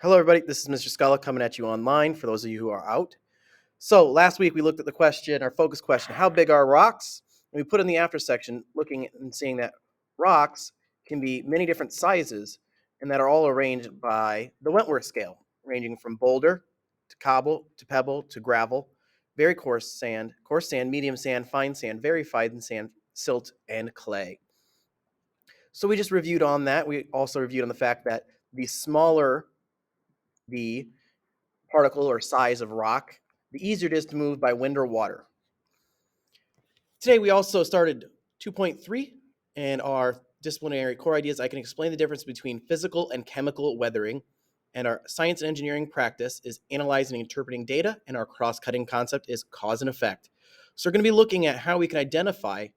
Hello, everybody. This is Mr. Scala coming at you online for those of you who are out. So, last week we looked at the question, our focus question, how big are rocks? And we put in the after section looking and seeing that rocks can be many different sizes and that are all arranged by the Wentworth scale, ranging from boulder to cobble to pebble to gravel, very coarse sand, medium sand, fine sand, very fine sand, silt, and clay. So we just reviewed on that. We also reviewed on the fact that the smaller the particle or size of rock, the easier it is to move by wind or water. Today we also started 2.3 and our disciplinary core ideas. I can explain the difference between physical and chemical weathering, and our science and engineering practice is analyzing and interpreting data, and our cross-cutting concept is cause and effect. So we're going to be looking at how we can identify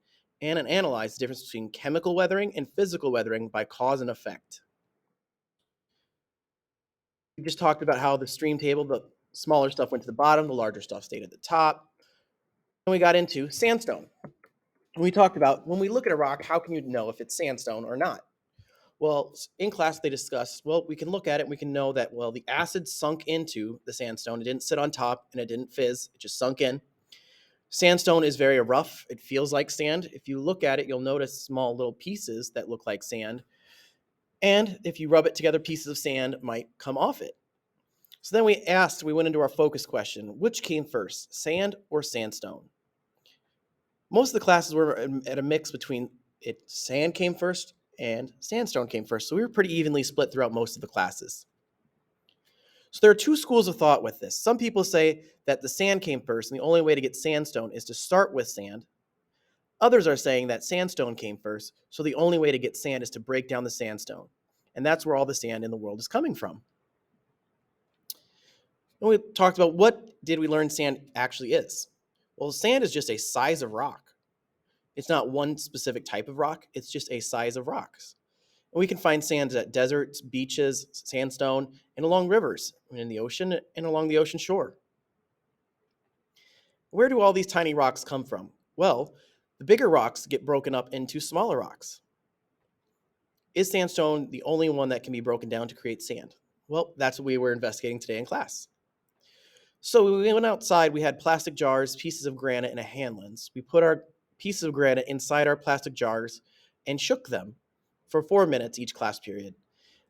and analyze the difference between chemical weathering and physical weathering by cause and effect. We just talked about how the stream table, the smaller stuff went to the bottom, the larger stuff stayed at the top. And we got into sandstone. And we talked about when we look at a rock, how can you know if it's sandstone or not? Well, in class they discussed, well, we can look at it and we can know that, well, the acid sunk into the sandstone. It didn't sit on top and it didn't fizz. It just sunk in. Sandstone is very rough. It feels like sand. If you look at it, you'll notice small little pieces that look like sand. And if you rub it together, pieces of sand might come off it. So then we went into our focus question, which came first, sand or sandstone? Most of the classes were at a mix between sand came first and sandstone came first. So we were pretty evenly split throughout most of the classes. So there are two schools of thought with this. Some people say that the sand came first and the only way to get sandstone is to start with sand. Others are saying that sandstone came first, so the only way to get sand is to break down the sandstone. And that's where all the sand in the world is coming from. And we talked about what did we learn sand actually is. Well, sand is just a size of rock. It's not one specific type of rock, it's just a size of rocks. And we can find sands at deserts, beaches, sandstone, and along rivers, and in the ocean, and along the ocean shore. Where do all these tiny rocks come from? Well, the bigger rocks get broken up into smaller rocks. Is sandstone the only one that can be broken down to create sand? Well, that's what we were investigating today in class. So we went outside, we had plastic jars, pieces of granite, and a hand lens. We put our pieces of granite inside our plastic jars and shook them for 4 minutes each class period.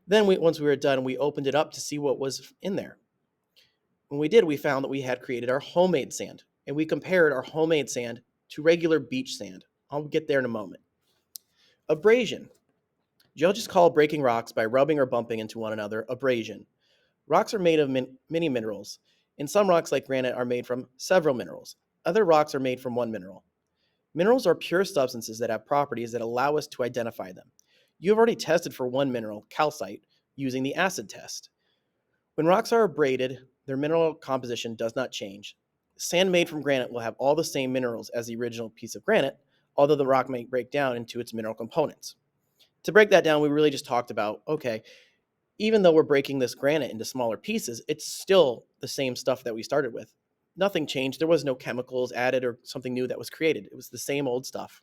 Then once we were done, we opened it up to see what was in there. When we did, we found that we had created our homemade sand, and we compared our homemade sand to regular beach sand. I'll get there in a moment. Abrasion. Geologists call breaking rocks by rubbing or bumping into one another abrasion. Rocks are made of many minerals, and some rocks like granite are made from several minerals. Other rocks are made from one mineral. Minerals are pure substances that have properties that allow us to identify them. You have already tested for one mineral, calcite, using the acid test. When rocks are abraded, their mineral composition does not change. Sand made from granite will have all the same minerals as the original piece of granite, although the rock may break down into its mineral components. To break that down, we really just talked about, okay, even though we're breaking this granite into smaller pieces, it's still the same stuff that we started with. Nothing changed. There was no chemicals added or something new that was created. It was the same old stuff.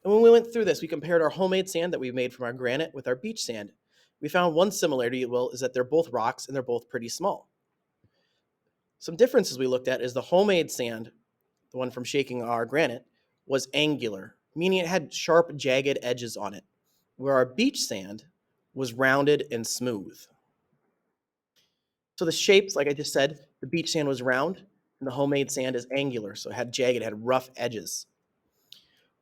And when we went through this, we compared our homemade sand that we made from our granite with our beach sand. We found one similarity, is that they're both rocks and they're both pretty small. Some differences we looked at is the homemade sand, the one from shaking our granite, was angular, meaning it had sharp, jagged edges on it, where our beach sand was rounded and smooth. So the shapes, like I just said, the beach sand was round and the homemade sand is angular, so it had jagged, it had rough edges.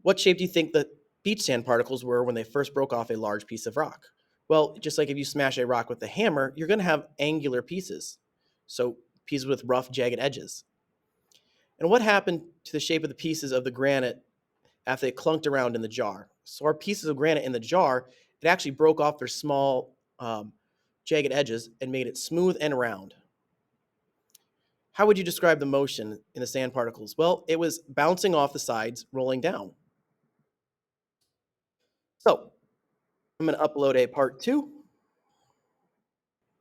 What shape do you think the beach sand particles were when they first broke off a large piece of rock? Well, just like if you smash a rock with a hammer, you're going to have angular pieces, so pieces with rough, jagged edges. And what happened to the shape of the pieces of the granite after they clunked around in the jar? So our pieces of granite in the jar, it actually broke off their small jagged edges and made it smooth and round. How would you describe the motion in the sand particles? Well, it was bouncing off the sides, rolling down. So I'm going to upload a part 2